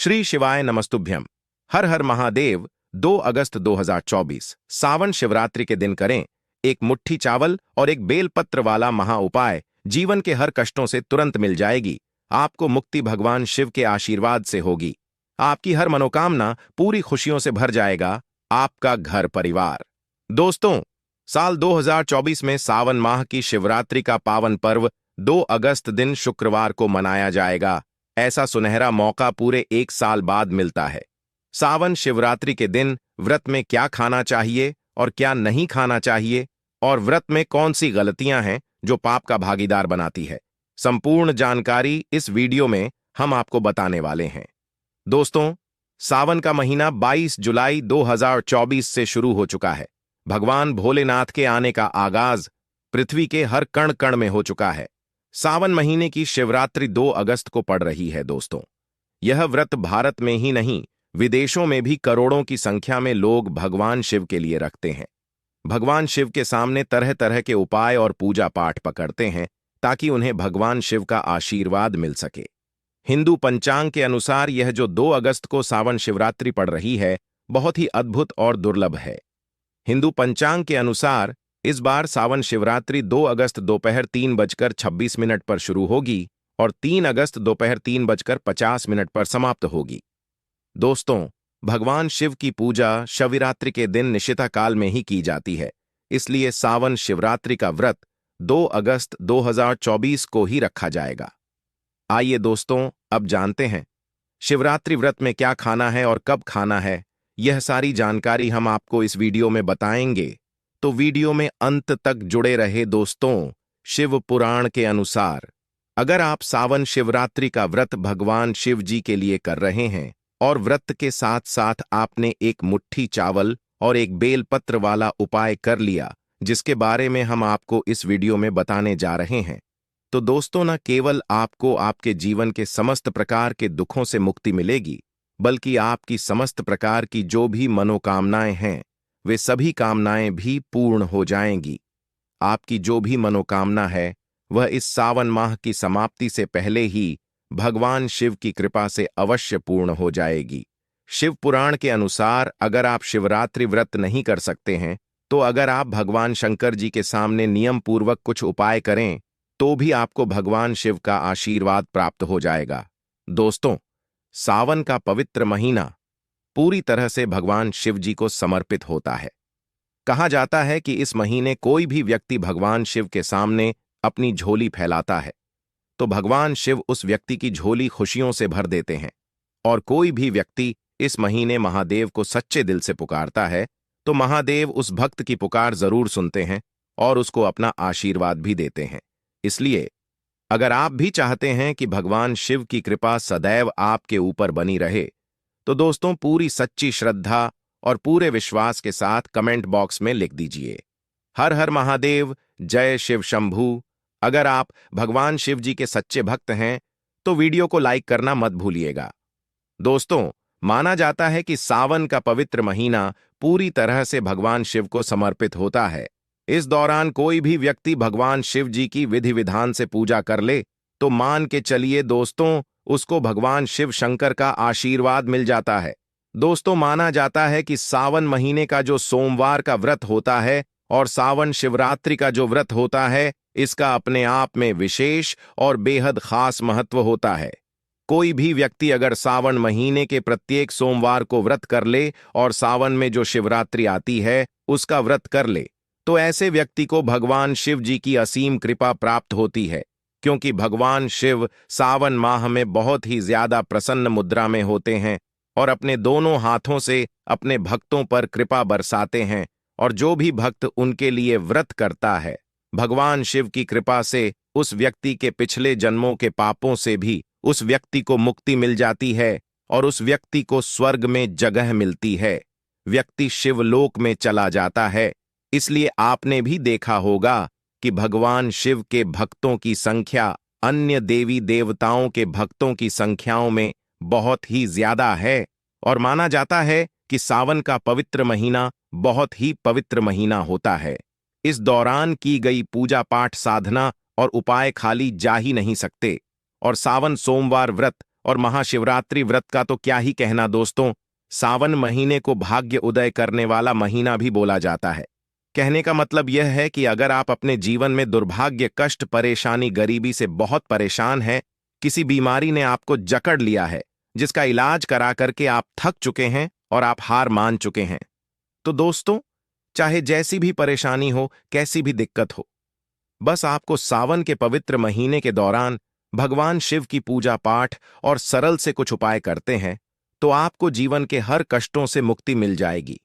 श्री शिवाय नमस्तुभ्यम। हर हर महादेव। 2 अगस्त 2024 सावन शिवरात्रि के दिन करें एक मुट्ठी चावल और एक बेलपत्र वाला महा उपाय। जीवन के हर कष्टों से तुरंत मिल जाएगी। आपको मुक्ति भगवान शिव के आशीर्वाद से होगी। आपकी हर मनोकामना पूरी खुशियों से भर जाएगा। आपका घर परिवार। दोस्तों, साल 2024 में सावन माह की शिवरात्रि का पावन पर्व 2 अगस्त दिन शुक्रवार को मनाया जाएगा। ऐसा सुनहरा मौका पूरे 1 साल बाद मिलता है। सावन शिवरात्रि के दिन व्रत में क्या खाना चाहिए और क्या नहीं खाना चाहिए, और व्रत में कौन सी गलतियां हैं जो पाप का भागीदार बनाती है, संपूर्ण जानकारी इस वीडियो में हम आपको बताने वाले हैं। दोस्तों, सावन का महीना 22 जुलाई 2024 से शुरू हो चुका है। भगवान भोलेनाथ के आने का आगाज पृथ्वी के हर कण कण में हो चुका है। सावन महीने की शिवरात्रि 2 अगस्त को पड़ रही है। दोस्तों, यह व्रत भारत में ही नहीं, विदेशों में भी करोड़ों की संख्या में लोग भगवान शिव के लिए रखते हैं। भगवान शिव के सामने तरह तरह के उपाय और पूजा पाठ पकड़ते हैं ताकि उन्हें भगवान शिव का आशीर्वाद मिल सके। हिंदू पंचांग के अनुसार यह जो 2 अगस्त को सावन शिवरात्रि पड़ रही है, बहुत ही अद्भुत और दुर्लभ है। हिंदू पंचांग के अनुसार इस बार सावन शिवरात्रि 2 अगस्त दोपहर 3:26 पर शुरू होगी और 3 अगस्त दोपहर 3:50 पर समाप्त होगी। दोस्तों, भगवान शिव की पूजा शिवरात्रि के दिन निशिता काल में ही की जाती है, इसलिए सावन शिवरात्रि का व्रत 2 अगस्त 2024 को ही रखा जाएगा। आइए दोस्तों, अब जानते हैं शिवरात्रि व्रत में क्या खाना है और कब खाना है। यह सारी जानकारी हम आपको इस वीडियो में बताएंगे, तो वीडियो में अंत तक जुड़े रहे। दोस्तों, शिव पुराण के अनुसार अगर आप सावन शिवरात्रि का व्रत भगवान शिव जी के लिए कर रहे हैं और व्रत के साथ साथ आपने एक मुट्ठी चावल और एक बेलपत्र वाला उपाय कर लिया, जिसके बारे में हम आपको इस वीडियो में बताने जा रहे हैं, तो दोस्तों, न केवल आपको आपके जीवन के समस्त प्रकार के दुखों से मुक्ति मिलेगी, बल्कि आपकी समस्त प्रकार की जो भी मनोकामनाएं हैं, वे सभी कामनाएं भी पूर्ण हो जाएंगी। आपकी जो भी मनोकामना है वह इस सावन माह की समाप्ति से पहले ही भगवान शिव की कृपा से अवश्य पूर्ण हो जाएगी। शिव पुराण के अनुसार अगर आप शिवरात्रि व्रत नहीं कर सकते हैं, तो अगर आप भगवान शंकर जी के सामने नियम पूर्वक कुछ उपाय करें तो भी आपको भगवान शिव का आशीर्वाद प्राप्त हो जाएगा। दोस्तों, सावन का पवित्र महीना पूरी तरह से भगवान शिव जी को समर्पित होता है। कहा जाता है कि इस महीने कोई भी व्यक्ति भगवान शिव के सामने अपनी झोली फैलाता है तो भगवान शिव उस व्यक्ति की झोली खुशियों से भर देते हैं, और कोई भी व्यक्ति इस महीने महादेव को सच्चे दिल से पुकारता है तो महादेव उस भक्त की पुकार जरूर सुनते हैं और उसको अपना आशीर्वाद भी देते हैं। इसलिए अगर आप भी चाहते हैं कि भगवान शिव की कृपा सदैव आपके ऊपर बनी रहे, तो दोस्तों, पूरी सच्ची श्रद्धा और पूरे विश्वास के साथ कमेंट बॉक्स में लिख दीजिए, हर हर महादेव, जय शिव शंभू। अगर आप भगवान शिव जी के सच्चे भक्त हैं तो वीडियो को लाइक करना मत भूलिएगा। दोस्तों, माना जाता है कि सावन का पवित्र महीना पूरी तरह से भगवान शिव को समर्पित होता है। इस दौरान कोई भी व्यक्ति भगवान शिव जी की विधि विधान से पूजा कर ले तो मान के चलिए दोस्तों, उसको भगवान शिव शंकर का आशीर्वाद मिल जाता है। दोस्तों, माना जाता है कि सावन महीने का जो सोमवार का व्रत होता है और सावन शिवरात्रि का जो व्रत होता है, इसका अपने आप में विशेष और बेहद खास महत्व होता है। कोई भी व्यक्ति अगर सावन महीने के प्रत्येक सोमवार को व्रत कर ले और सावन में जो शिवरात्रि आती है उसका व्रत कर ले, तो ऐसे व्यक्ति को भगवान शिव जी की असीम कृपा प्राप्त होती है, क्योंकि भगवान शिव सावन माह में बहुत ही ज्यादा प्रसन्न मुद्रा में होते हैं और अपने दोनों हाथों से अपने भक्तों पर कृपा बरसाते हैं, और जो भी भक्त उनके लिए व्रत करता है, भगवान शिव की कृपा से उस व्यक्ति के पिछले जन्मों के पापों से भी उस व्यक्ति को मुक्ति मिल जाती है और उस व्यक्ति को स्वर्ग में जगह मिलती है। व्यक्ति शिवलोक में चला जाता है। इसलिए आपने भी देखा होगा कि भगवान शिव के भक्तों की संख्या अन्य देवी देवताओं के भक्तों की संख्याओं में बहुत ही ज्यादा है, और माना जाता है कि सावन का पवित्र महीना बहुत ही पवित्र महीना होता है। इस दौरान की गई पूजा पाठ साधना और उपाय खाली जा ही नहीं सकते, और सावन सोमवार व्रत और महाशिवरात्रि व्रत का तो क्या ही कहना दोस्तों। सावन महीने को भाग्य उदय करने वाला महीना भी बोला जाता है। कहने का मतलब यह है कि अगर आप अपने जीवन में दुर्भाग्य, कष्ट, परेशानी, गरीबी से बहुत परेशान हैं, किसी बीमारी ने आपको जकड़ लिया है, जिसका इलाज करा करके आप थक चुके हैं और आप हार मान चुके हैं, तो दोस्तों, चाहे जैसी भी परेशानी हो, कैसी भी दिक्कत हो, बस आपको सावन के पवित्र महीने के दौरान भगवान शिव की पूजा पाठ और सरल से कुछ उपाय करते हैं, तो आपको जीवन के हर कष्टों से मुक्ति मिल जाएगी।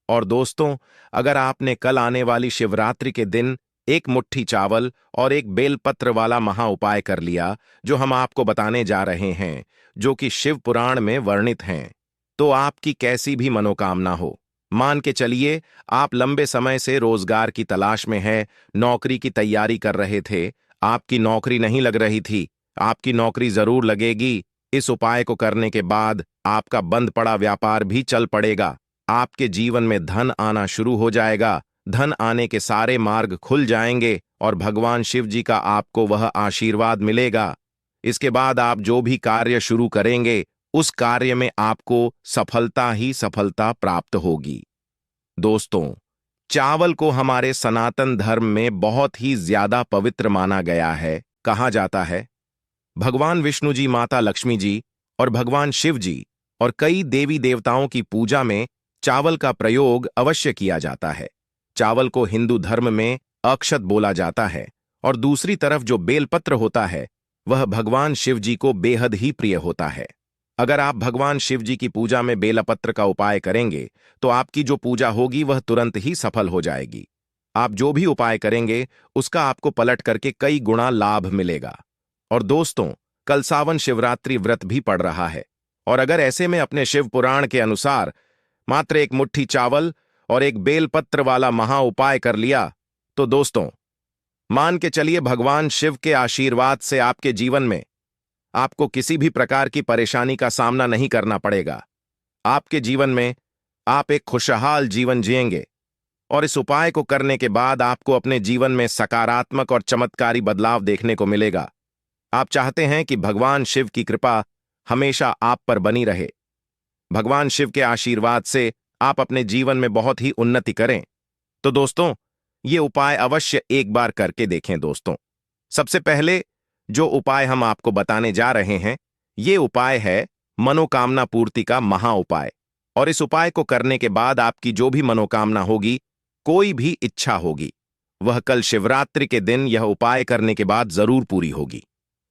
और दोस्तों, अगर आपने कल आने वाली शिवरात्रि के दिन एक मुट्ठी चावल और एक बेलपत्र वाला महा उपाय कर लिया, जो हम आपको बताने जा रहे हैं, जो कि शिव पुराण में वर्णित हैं, तो आपकी कैसी भी मनोकामना हो, मान के चलिए आप लंबे समय से रोजगार की तलाश में है, नौकरी की तैयारी कर रहे थे, आपकी नौकरी नहीं लग रही थी, आपकी नौकरी जरूर लगेगी। इस उपाय को करने के बाद आपका बंद पड़ा व्यापार भी चल पड़ेगा, आपके जीवन में धन आना शुरू हो जाएगा, धन आने के सारे मार्ग खुल जाएंगे और भगवान शिव जी का आपको वह आशीर्वाद मिलेगा। इसके बाद आप जो भी कार्य शुरू करेंगे, उस कार्य में आपको सफलता ही सफलता प्राप्त होगी। दोस्तों, चावल को हमारे सनातन धर्म में बहुत ही ज्यादा पवित्र माना गया है। कहा जाता है भगवान विष्णु जी, माता लक्ष्मी जी और भगवान शिव जी और कई देवी देवताओं की पूजा में चावल का प्रयोग अवश्य किया जाता है। चावल को हिंदू धर्म में अक्षत बोला जाता है और दूसरी तरफ जो बेलपत्र होता है, वह भगवान शिव जी को बेहद ही प्रिय होता है। अगर आप भगवान शिव जी की पूजा में बेलपत्र का उपाय करेंगे, तो आपकी जो पूजा होगी वह तुरंत ही सफल हो जाएगी। आप जो भी उपाय करेंगे, उसका आपको पलट करके कई गुना लाभ मिलेगा। और दोस्तों, कल सावन शिवरात्रि व्रत भी पड़ रहा है, और अगर ऐसे में अपने शिव पुराण के अनुसार मात्र एक मुट्ठी चावल और एक बेलपत्र वाला महा उपाय कर लिया, तो दोस्तों, मान के चलिए भगवान शिव के आशीर्वाद से आपके जीवन में आपको किसी भी प्रकार की परेशानी का सामना नहीं करना पड़ेगा। आपके जीवन में आप एक खुशहाल जीवन जिएंगे और इस उपाय को करने के बाद आपको अपने जीवन में सकारात्मक और चमत्कारी बदलाव देखने को मिलेगा। आप चाहते हैं कि भगवान शिव की कृपा हमेशा आप पर बनी रहे, भगवान शिव के आशीर्वाद से आप अपने जीवन में बहुत ही उन्नति करें, तो दोस्तों, ये उपाय अवश्य एक बार करके देखें। दोस्तों, सबसे पहले जो उपाय हम आपको बताने जा रहे हैं, ये उपाय है मनोकामना पूर्ति का महा उपाय। और इस उपाय को करने के बाद आपकी जो भी मनोकामना होगी, कोई भी इच्छा होगी, वह कल शिवरात्रि के दिन यह उपाय करने के बाद जरूर पूरी होगी।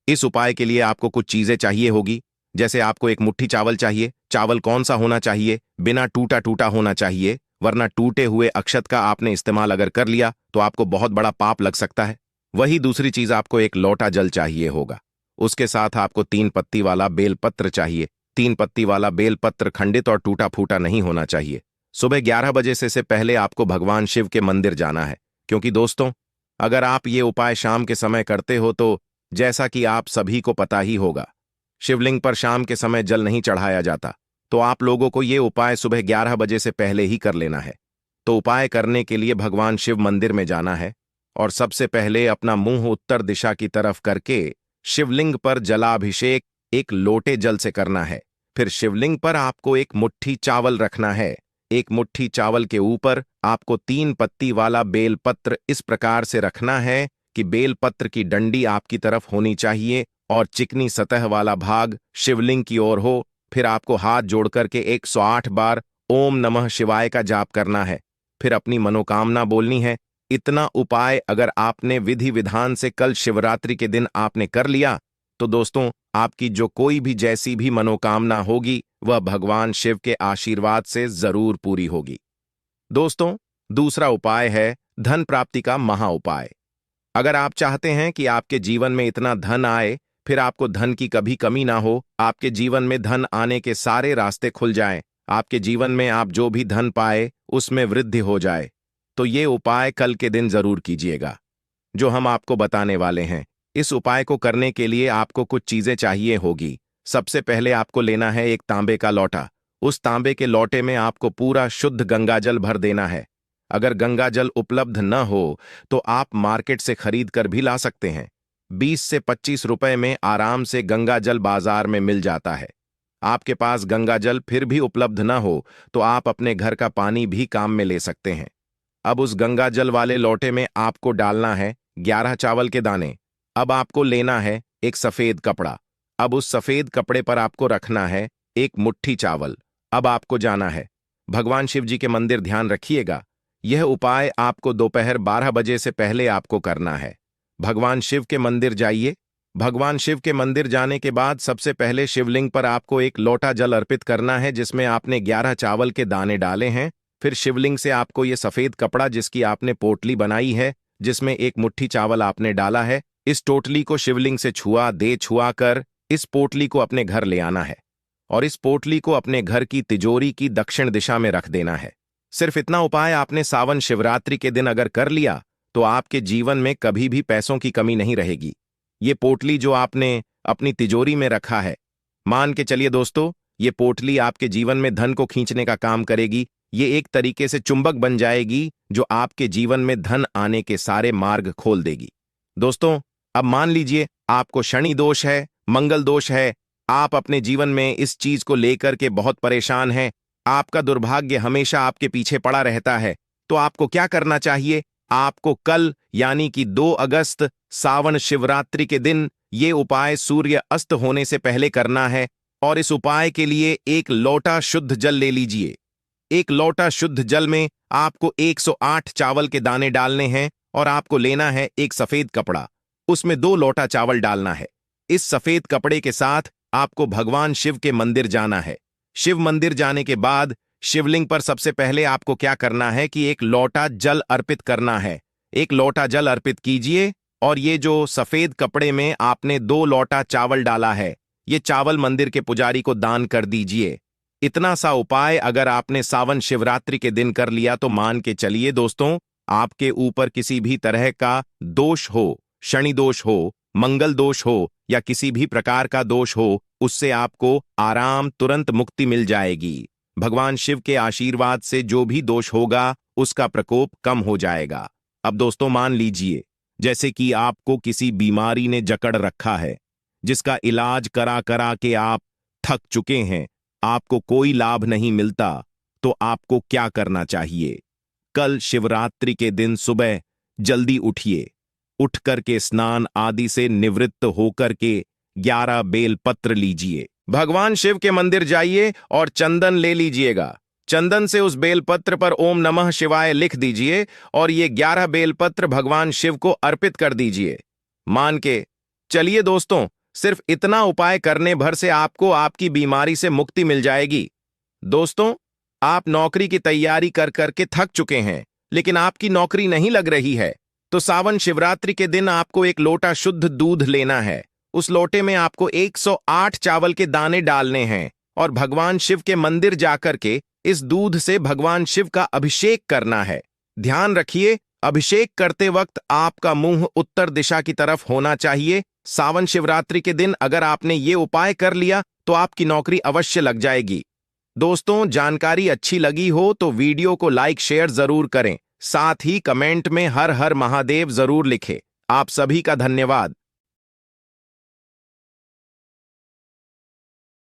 इस उपाय के लिए आपको कुछ चीजें चाहिए होगी, जैसे आपको एक मुट्ठी चावल चाहिए। चावल कौन सा होना चाहिए? बिना टूटा टूटा होना चाहिए, वरना टूटे हुए अक्षत का आपने इस्तेमाल अगर कर लिया तो आपको बहुत बड़ा पाप लग सकता है। वही दूसरी चीज, आपको एक लोटा जल चाहिए होगा। उसके साथ आपको 3 पत्ती वाला बेलपत्र चाहिए। 3 पत्ती वाला बेलपत्र खंडित और टूटा फूटा नहीं होना चाहिए। सुबह 11 बजे से पहले आपको भगवान शिव के मंदिर जाना है, क्योंकि दोस्तों, अगर आप ये उपाय शाम के समय करते हो तो जैसा कि आप सभी को पता ही होगा, शिवलिंग पर शाम के समय जल नहीं चढ़ाया जाता, तो आप लोगों को ये उपाय सुबह 11 बजे से पहले ही कर लेना है। तो उपाय करने के लिए भगवान शिव मंदिर में जाना है और सबसे पहले अपना मुंह उत्तर दिशा की तरफ करके शिवलिंग पर जलाभिषेक एक लोटे जल से करना है। फिर शिवलिंग पर आपको एक मुट्ठी चावल रखना है। एक मुट्ठी चावल के ऊपर आपको 3 पत्ती वाला बेलपत्र इस प्रकार से रखना है कि बेलपत्र की डंडी आपकी तरफ होनी चाहिए और चिकनी सतह वाला भाग शिवलिंग की ओर हो। फिर आपको हाथ जोड़ करके 108 बार ओम नमः शिवाय का जाप करना है। फिर अपनी मनोकामना बोलनी है। इतना उपाय अगर आपने विधि विधान से कल शिवरात्रि के दिन आपने कर लिया, तो दोस्तों, आपकी जो कोई भी जैसी भी मनोकामना होगी, वह भगवान शिव के आशीर्वाद से जरूर पूरी होगी। दोस्तों, दूसरा उपाय है धन प्राप्ति का महा उपाय। अगर आप चाहते हैं कि आपके जीवन में इतना धन आए, फिर आपको धन की कभी कमी ना हो, आपके जीवन में धन आने के सारे रास्ते खुल जाएं, आपके जीवन में आप जो भी धन पाए उसमें वृद्धि हो जाए, तो ये उपाय कल के दिन जरूर कीजिएगा, जो हम आपको बताने वाले हैं। इस उपाय को करने के लिए आपको कुछ चीजें चाहिए होगी। सबसे पहले आपको लेना है एक तांबे का लोटा। उस तांबे के लोटे में आपको पूरा शुद्ध गंगाजल भर देना है। अगर गंगाजल उपलब्ध न हो तो आप मार्केट से खरीद कर भी ला सकते हैं। 20 से 25 रुपए में आराम से गंगा जल बाजार में मिल जाता है। आपके पास गंगा जल फिर भी उपलब्ध न हो तो आप अपने घर का पानी भी काम में ले सकते हैं। अब उस गंगा जल वाले लोटे में आपको डालना है 11 चावल के दाने। अब आपको लेना है एक सफेद कपड़ा। अब उस सफेद कपड़े पर आपको रखना है एक मुट्ठी चावल। अब आपको जाना है भगवान शिव जी के मंदिर। ध्यान रखिएगा, यह उपाय आपको दोपहर 12 बजे से पहले आपको करना है। भगवान शिव के मंदिर जाइए। भगवान शिव के मंदिर जाने के बाद सबसे पहले शिवलिंग पर आपको एक लोटा जल अर्पित करना है जिसमें आपने 11 चावल के दाने डाले हैं। फिर शिवलिंग से आपको ये सफेद कपड़ा जिसकी आपने पोटली बनाई है, जिसमें एक मुट्ठी चावल आपने डाला है, इस टोटली को शिवलिंग से छुआ कर इस पोटली को अपने घर ले आना है और इस पोटली को अपने घर की तिजोरी की दक्षिण दिशा में रख देना है। सिर्फ इतना उपाय आपने सावन शिवरात्रि के दिन अगर कर लिया तो आपके जीवन में कभी भी पैसों की कमी नहीं रहेगी। ये पोटली जो आपने अपनी तिजोरी में रखा है, मान के चलिए दोस्तों, ये पोटली आपके जीवन में धन को खींचने का काम करेगी। ये एक तरीके से चुंबक बन जाएगी जो आपके जीवन में धन आने के सारे मार्ग खोल देगी। दोस्तों, अब मान लीजिए आपको शनि दोष है, मंगल दोष है, आप अपने जीवन में इस चीज को लेकर के बहुत परेशान हैं, आपका दुर्भाग्य हमेशा आपके पीछे पड़ा रहता है, तो आपको क्या करना चाहिए? आपको कल यानी कि 2 अगस्त सावन शिवरात्रि के दिन ये उपाय सूर्य अस्त होने से पहले करना है और इस उपाय के लिए एक लोटा शुद्ध जल ले लीजिए। एक लोटा शुद्ध जल में आपको 108 चावल के दाने डालने हैं और आपको लेना है एक सफेद कपड़ा, उसमें 2 लोटा चावल डालना है। इस सफेद कपड़े के साथ आपको भगवान शिव के मंदिर जाना है। शिव मंदिर जाने के बाद शिवलिंग पर सबसे पहले आपको क्या करना है कि एक लोटा जल अर्पित करना है। एक लोटा जल अर्पित कीजिए और ये जो सफेद कपड़े में आपने 2 लोटा चावल डाला है, ये चावल मंदिर के पुजारी को दान कर दीजिए। इतना सा उपाय अगर आपने सावन शिवरात्रि के दिन कर लिया तो मान के चलिए दोस्तों, आपके ऊपर किसी भी तरह का दोष हो, शनि दोष हो, मंगल दोष हो या किसी भी प्रकार का दोष हो, उससे आपको आराम तुरंत मुक्ति मिल जाएगी। भगवान शिव के आशीर्वाद से जो भी दोष होगा उसका प्रकोप कम हो जाएगा। अब दोस्तों मान लीजिए जैसे कि आपको किसी बीमारी ने जकड़ रखा है, जिसका इलाज करा करा के आप थक चुके हैं, आपको कोई लाभ नहीं मिलता, तो आपको क्या करना चाहिए? कल शिवरात्रि के दिन सुबह जल्दी उठिए। उठ करके स्नान आदि से निवृत्त होकर के 11 बेल पत्र लीजिए। भगवान शिव के मंदिर जाइए और चंदन ले लीजिएगा। चंदन से उस बेलपत्र पर ओम नमः शिवाय लिख दीजिए और ये 11 बेलपत्र भगवान शिव को अर्पित कर दीजिए। मान के चलिए दोस्तों, सिर्फ इतना उपाय करने भर से आपको आपकी बीमारी से मुक्ति मिल जाएगी। दोस्तों, आप नौकरी की तैयारी कर करके थक चुके हैं, लेकिन आपकी नौकरी नहीं लग रही है, तो सावन शिवरात्रि के दिन आपको एक लोटा शुद्ध दूध लेना है। उस लोटे में आपको 108 चावल के दाने डालने हैं और भगवान शिव के मंदिर जाकर के इस दूध से भगवान शिव का अभिषेक करना है। ध्यान रखिए, अभिषेक करते वक्त आपका मुंह उत्तर दिशा की तरफ होना चाहिए। सावन शिवरात्रि के दिन अगर आपने ये उपाय कर लिया तो आपकी नौकरी अवश्य लग जाएगी। दोस्तों, जानकारी अच्छी लगी हो तो वीडियो को लाइक शेयर जरूर करें, साथ ही कमेंट में हर हर महादेव जरूर लिखें। आप सभी का धन्यवाद।